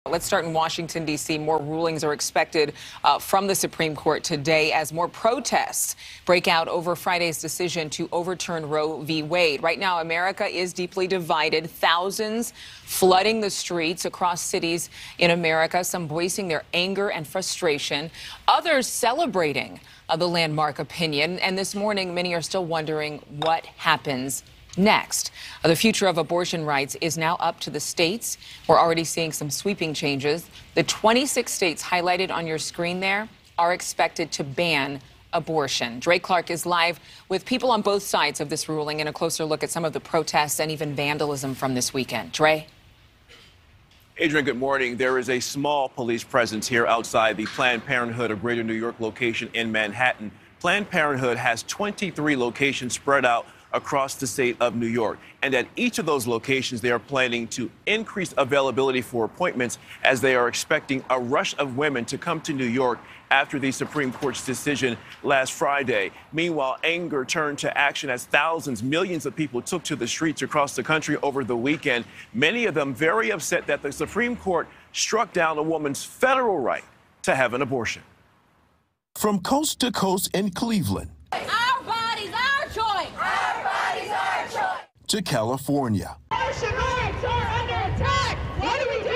Let's start in Washington, D.C. More rulings are expected from the Supreme Court today as more protests break out over Friday's decision to overturn Roe v. Wade. Right now, America is deeply divided. Thousands flooding the streets across cities in America, some voicing their anger and frustration, others celebrating the landmark opinion. And this morning, many are still wondering what happens next. The future of abortion rights is now up to the states. We're already seeing some sweeping changes. The 26 states highlighted on your screen there are expected to ban abortion. Dre Clark is live with people on both sides of this ruling and a closer look at some of the protests and even vandalism from this weekend. Dre? Adrienne, good morning. There is a small police presence here outside the Planned Parenthood of Greater New York location in Manhattan. Planned Parenthood has 23 locations spread out across the state of New York. And at each of those locations, they are planning to increase availability for appointments as they are expecting a rush of women to come to New York after the Supreme Court's decision last Friday. Meanwhile, anger turned to action as millions of people took to the streets across the country over the weekend, many of them very upset that the Supreme Court struck down a woman's federal right to have an abortion. From coast to coast in Cleveland, to California. Abortion rights are under attack. What do we do?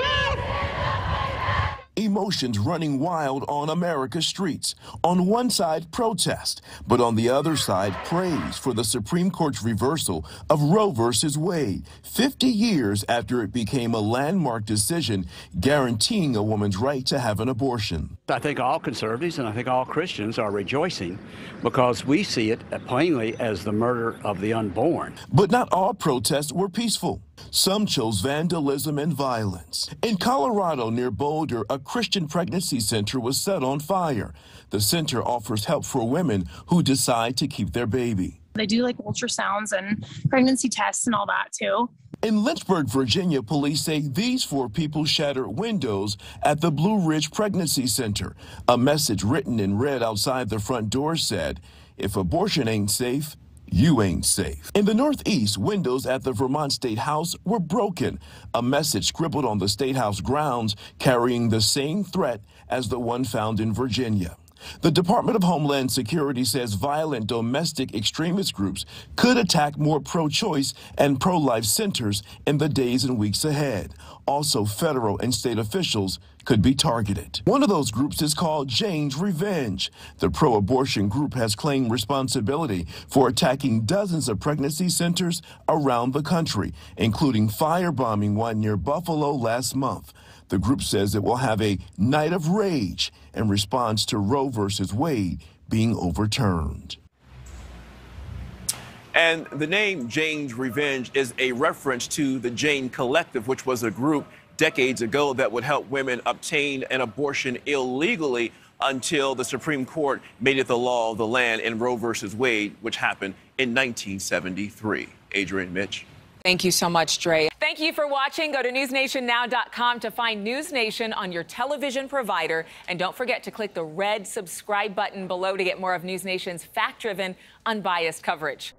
Emotions running wild on America's streets. On one side, protest, but on the other side, praise for the Supreme Court's reversal of Roe versus Wade, 50 years after it became a landmark decision guaranteeing a woman's right to have an abortion. I think all conservatives and I think all Christians are rejoicing because we see it plainly as the murder of the unborn. But not all protests were peaceful. Some chose vandalism and violence. In Colorado, near Boulder, a Christian pregnancy center was set on fire. The center offers help for women who decide to keep their baby. They do like ultrasounds and pregnancy tests and all that too. In Lynchburg, Virginia, police say these 4 people shattered windows at the Blue Ridge Pregnancy Center. A message written in red outside the front door said, "If abortion ain't safe, you ain't safe." In the Northeast, windows at the Vermont State House were broken. A message scribbled on the State House grounds carrying the same threat as the one found in Virginia. The Department of Homeland Security says violent domestic extremist groups could attack more pro-choice and pro-life centers in the days and weeks ahead. Also, federal and state officials could be targeted. One of those groups is called Jane's Revenge. The pro-abortion group has claimed responsibility for attacking dozens of pregnancy centers around the country, including firebombing one near Buffalo last month. The group says it will have a night of rage in response to Roe versus Wade being overturned. And the name Jane's Revenge is a reference to the Jane Collective, which was a group decades ago that would help women obtain an abortion illegally until the Supreme Court made it the law of the land in Roe versus Wade, which happened in 1973. Adrienne, Mitch. Thank you so much, Dre. Thank you for watching. Go to newsnationnow.com to find NewsNation on your television provider. And don't forget to click the red subscribe button below to get more of NewsNation's fact-driven, unbiased coverage.